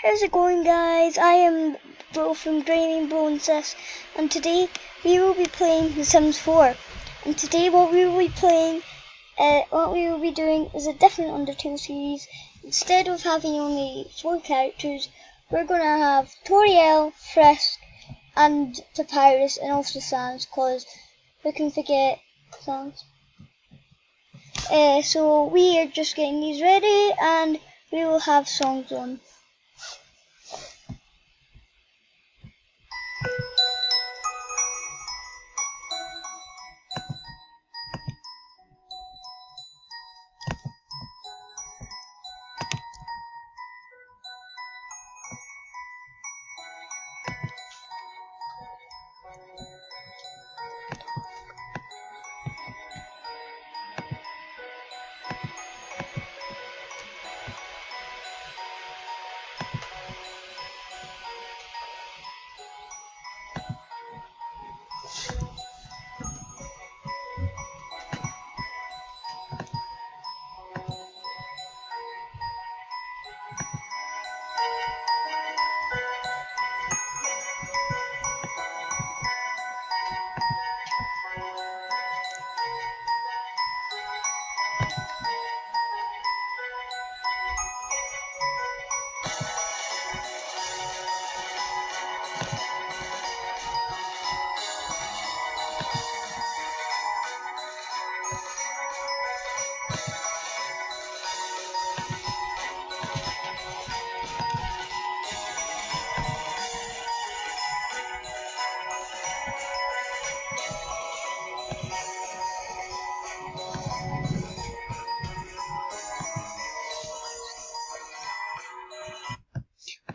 How's it going, guys? I am Bro from Bro&Sis, and today we will be playing The Sims 4. And today what we will be doing is a different Undertale series. Instead of having only 4 characters, we're going to have Toriel, Frisk, and Papyrus, and also Sans, because we can forget Sans. So we are just getting these ready, and we will have songs on.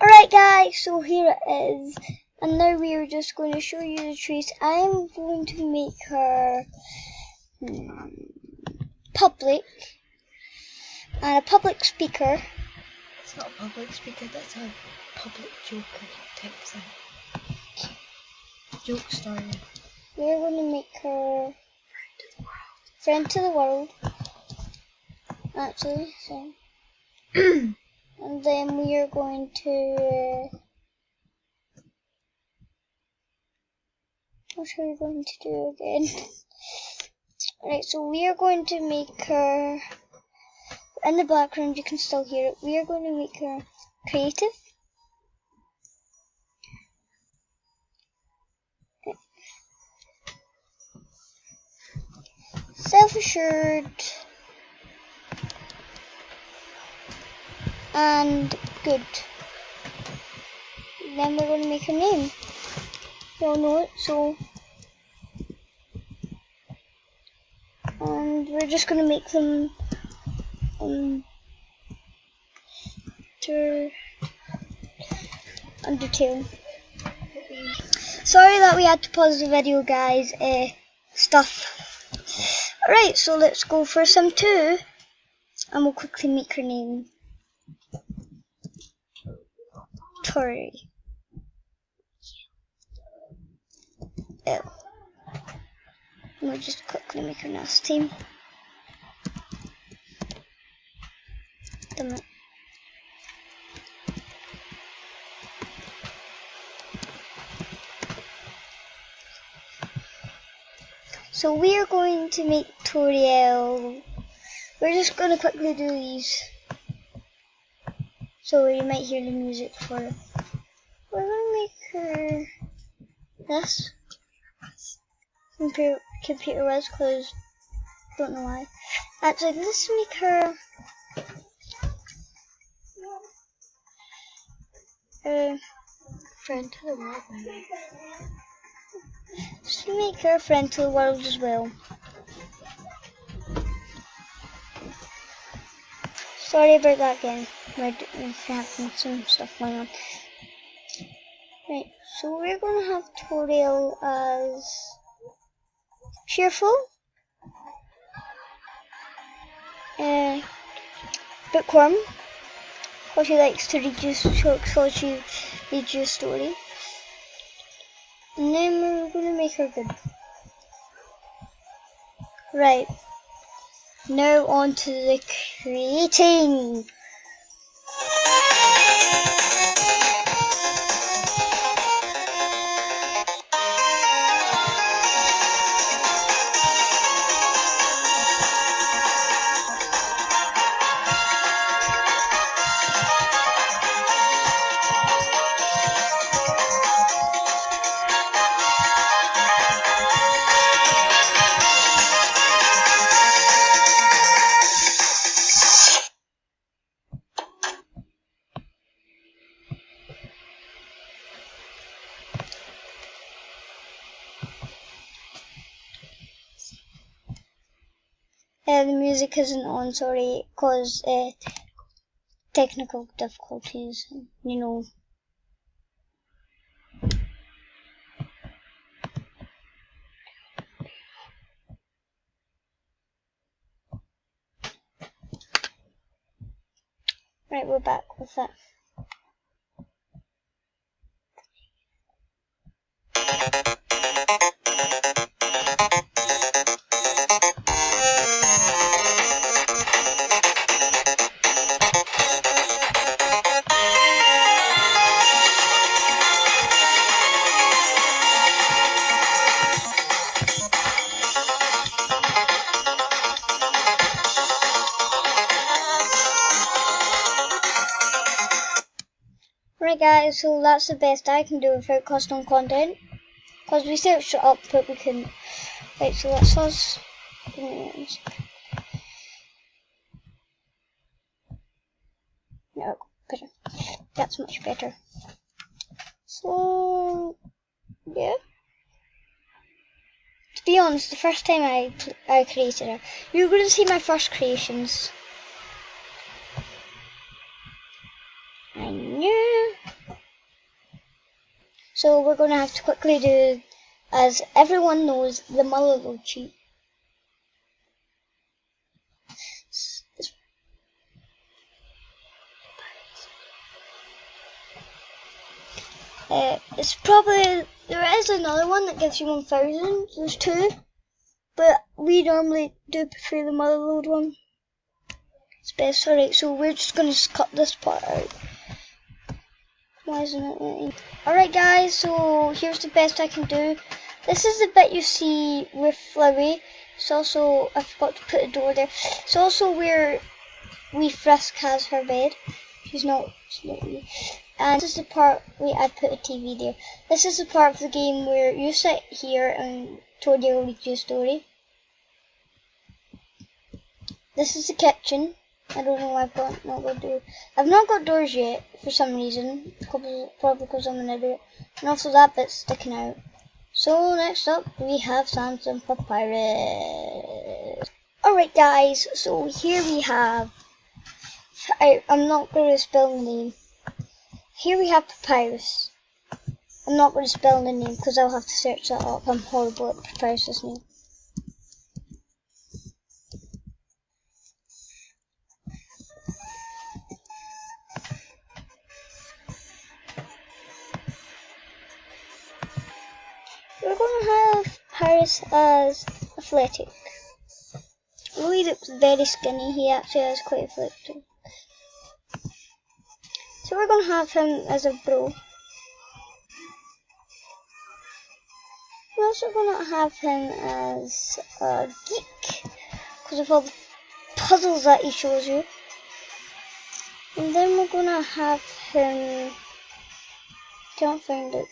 Alright guys, so here it is, and now we are just going to show you the trees. I am going to make her public, and a public speaker. It's not a public speaker, that's a public joker type thing. Joke story. We are going to make her friend to the world. Actually, so. And then we are going to what are we going to do again? Right, so we are going to make her, in the background you can still hear it, we are going to make her creative, self-assured, and good. Then we're going to make her name. You all know it, so. And we're just going to make them Undertale. Sorry that we had to pause the video, guys. Stuff. Alright, so let's go for Sim 2, and we'll quickly make her name. Tori. We'll just quickly make her nest team. Damn it. So we are going to make Toriel. We're just going to quickly do these, so you might hear the music for it. We're going to make her this. Computer was, because don't know why. Actually, let's make her Friend to the world, maybe. Let's make her a friend to the world as well. Sorry about that again. We're having some stuff going on. Right, so we're going to have Toriel as cheerful, bookworm, because she likes to read you, so she reads you a story. And then we're going to make her good. Right, now on to the creating. The music isn't on, sorry, because technical difficulties, you know. Right, we're back with it. Right guys, so that's the best I can do without custom content, because we searched it up but we couldn't. Right, so that's us. No, better. That's much better. So, yeah. To be honest, the first time I created it, you're going to see my first creations. I knew. So we're going to have to quickly do, as everyone knows, the Mullilow cheat. It's probably, there is another one that gives you 1000, there's two, but we normally do prefer the Mullilow one. It's best. Alright, so we're just going to cut this part out. Why isn't it letting? Alright guys, so here's the best I can do. This is the bit you see with Flowey. It's also, I forgot to put a door there. It's also where wee Frisk has her bed. She's not really. And this is the part where I put a TV there. This is the part of the game where you sit here and Tori will read you a story. This is the kitchen. I don't know why I've not got doors yet for some reason. Probably because I'm an idiot. And also that bit's sticking out. So next up we have Sans and Papyrus. Alright guys, so here we have, I'm not going to spell the name. Here we have Papyrus. I'm not going to spell the name because I'll have to search that up. I'm horrible at Papyrus's name. We're going to have Papyrus as athletic. Louis looks very skinny. He actually has quite athletic. So we're going to have him as a bro. We're also going to have him as a geek because of all the puzzles that he shows you. And then we're going to have him, can't find it.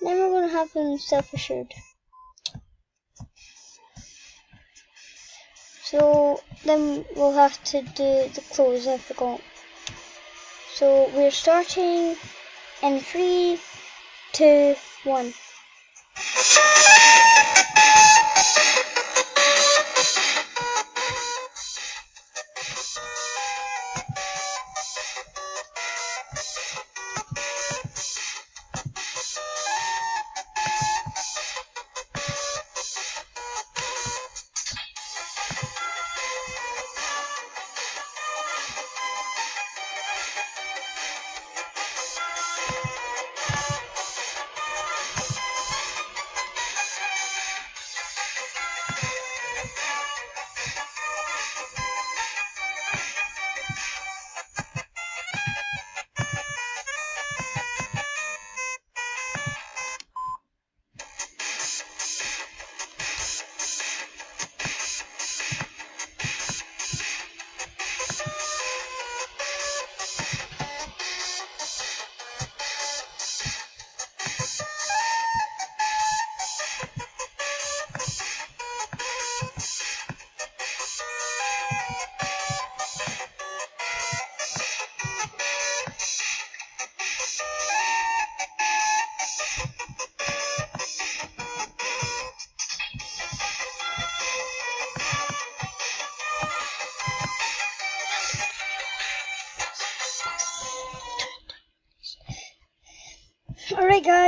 Then we're going to have him self-assured. So then we'll have to do the clothes, I forgot. So we're starting in 3, 2, 1.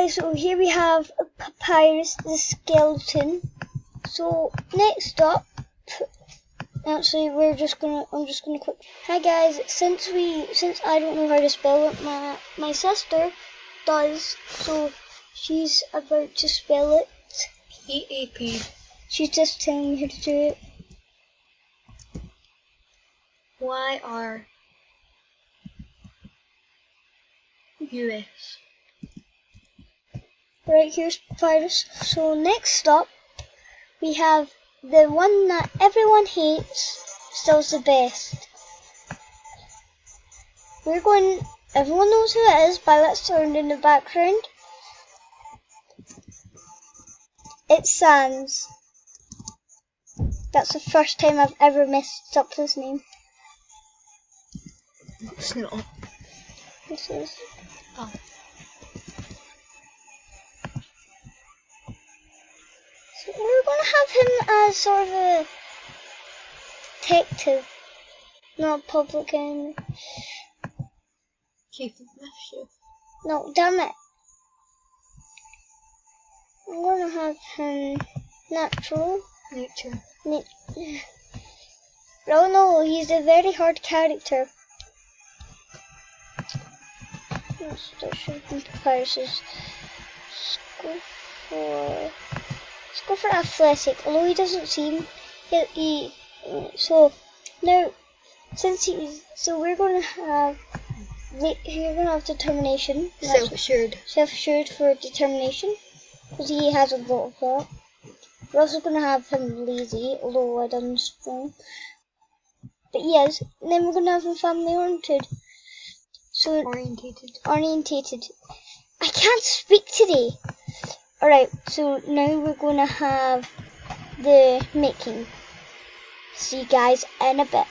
guys, so here we have Papyrus the skeleton. So next up, actually I'm just gonna quick. Hi guys, since I don't know how to spell it, my sister does, so she's about to spell it. P-A-P. She's just telling me how to do it. Y-R-U-S. Right, here's Papyrus. So next up, we have the one that everyone hates, still's the best. Everyone knows who it is, but let's turn in the background. It's Sans. That's the first time I've ever messed up his name. It's not. This is. Oh. So we're gonna have him as sort of a detective, not a public enemy. Chief of Mischief. No, damn it. I'm gonna have him natural. Nature. Oh no, he's a very hard character. That should be Papyrus's. Let's go for athletic, although he doesn't seem so now so we're gonna have determination. Self-assured for determination, because he has a lot of that. We're also gonna have him lazy, although I done strong. But yes, and then we're gonna have him family oriented. So orientated. I can't speak today. Alright, so now we're gonna have the making. See you guys in a bit.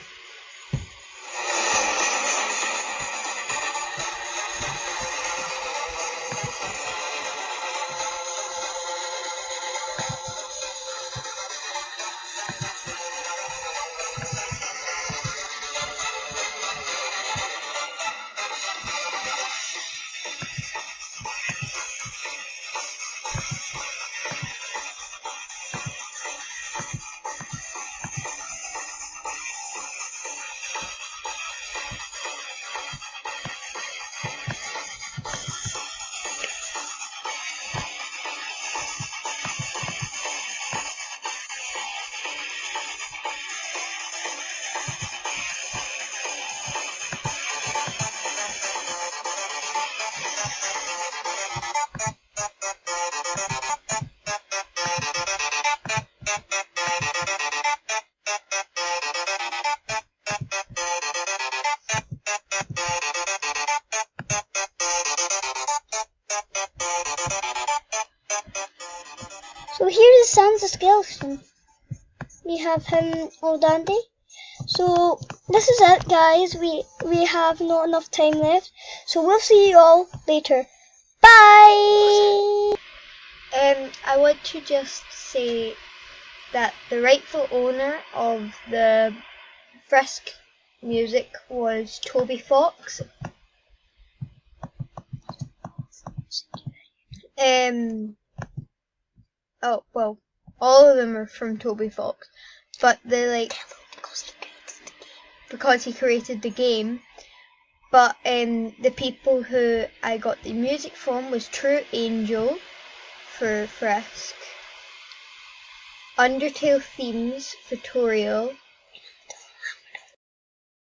So here's Sans the skeleton. We have him all dandy. So this is it, guys. We have not enough time left. So we'll see you all later. Bye. I want to just say that the rightful owner of the Frisk music was Toby Fox. Oh well, all of them are from Toby Fox, but they're because he created the game. But the people who I got the music from was True Angel for Frisk, Undertale Themes Tutorial,